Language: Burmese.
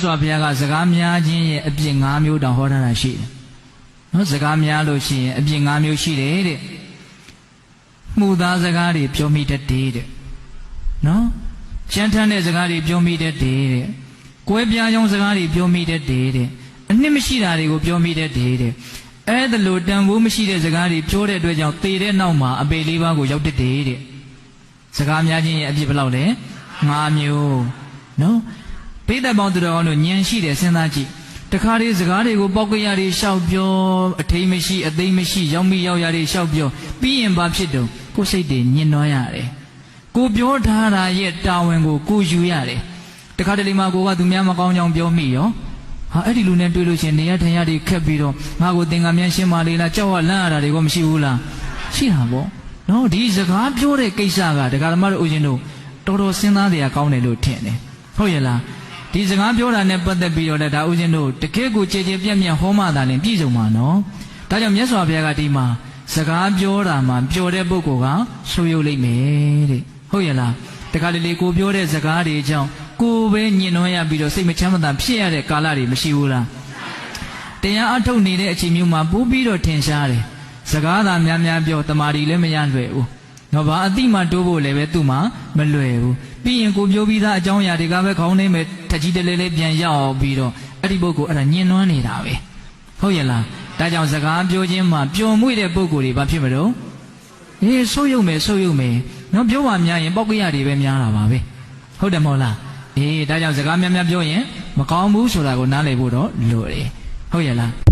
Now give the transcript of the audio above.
ဆိုဘုရားကစကားများခြင်းရဲ့အပြစ်၅မျိုးတောင်ဟောထားတာရှိတယ်နော်စကားများလို့ရှိရင်အပြစ်၅မျိုးရှိတယ်တဲ့မှုသားစကားတွေပြောမိတတ်တယ်တဲ့နော်ကြမ်းထမ်းတဲ့စကားတွေပြောမိတတ်တယ်တဲ့ကွဲပြားကြောင်းစကားတွေပြောမိတတ်တယ်တဲ့အနှစ်မရှိတာတွေကိုပြောမိတတ်တယ်တဲ့အဲ့ဒါလို့တန်ဖိုးမရှိတဲ့စကားတွေပြောတဲ့အတွက်ကြောင့်သေတဲ့နောက်မှာအပေလေးပါးကိုရောက်တတ်တယ်တဲ့စကားများခြင်းရဲ့အပြစ်ဘယ်လောက်လဲ၅မျိုးနော်ပိဋကပေါင်းသူတော်ကောင်းတို့ဉာဏ်ရှိတယ်စဉ်းစားကြည့်တခါတည်းစကားတွေကိုပေါက်ကရတွေရှောက်ပြောအထိမ်မရှိအသိမရှိရောက်မိရောက်ရတွေရှောက်ပြောပြီးရင်ဘာဖြစ်တုံကိုယ်စိတ်တွေညှဉ်းနှွမ်းရတယ်ကိုပြောထားတာရဲ့တာဝန်ကိုကိုယူရတယ်တခါတလေမှာကိုကသူများမကောင်းကြောင်ပြောမိရောဟာအဲ့ဒီလူနဲ့တွေ့လို့ချင်းနေရထိုင်ရတွေခက်ပြီးတော့ငါကိုသင်္ကန်းမြန်းရှင်းပါလေလားကြောက်ရလန့်ရတာတွေကမရှိဘူးလားရှိတာပေါ့နော်ဒီစကားပြောတဲ့ကိစ္စကဒကာဓမ္မတို့ဦးရှင်တို့တော်တော်စဉ်းစားတရားကောင်းတယ်လို့ထင်တယ်ဟုတ်ရဲ့လားဒီစကားပြောတာနဲ့ပတ်သက်ပြီးတော့လည်းဒါဦးဇင်းတို့တကယ့်ကိုကြည်ကြည်ပြည့်ပြည့်ဟောမှသာလင်ပြည့်စုံမှာနော်ဒါကြောင့်မြတ်စွာဘုရားကဒီမှာစကားပြောတာမှာပျော်တဲ့ပုဂ္ဂိုလ်ကဆိုးရုပ်လိမ့်မယ်တဲ့ဟုတ်ရဲ့လားတခါတလေကိုပြောတဲ့စကားတွေကြောင့်ကိုပဲညှဉ်းနှွမ်းရပြီးတော့စိတ်မချမ်းမသာဖြစ်ရတဲ့ကာလတွေမရှိဘူးလားတရားအထုတ်နေတဲ့အချိန်မျိုးမှာပိုးပြီးတော့ထင်ရှားတယ်စကားသာများများပြောတမာရီလည်းမရလွယ်ဘူးနော်ဘာအတိမှတိုးဖို့လည်းပဲသူ့မှာမလွယ်ဘူးပြီးရင်ကိုပြောပြီးသားအကြောင်းအရာတွေကပဲခေါင်းထဲမှာထကြီးတလဲလဲပြန်ရောက်ပြီးတော့အဲ့ဒီပုဂ္ဂိုလ်အဲ့ဒါညှဉ်းနှွမ်းနေတာပဲဟုတ်ရဲ့လားဒါကြောင့်စကားပြောခြင်းမှာပျော်မွေ့တဲ့ပုဂ္ဂိုလ်တွေဘာဖြစ်မလို့ဆိုးရုံမယ်နော်ပြောပါများရင်ပေါက်ကရတွေပဲများတာပါပဲဟုတ်တယ်မဟုတ်လားဒါကြောင့်စကားများများပြောရင်မကောင်းဘူးဆိုတာကိုနားလည်ဖို့တော့လိုတယ်ဟုတ်ရဲ့လား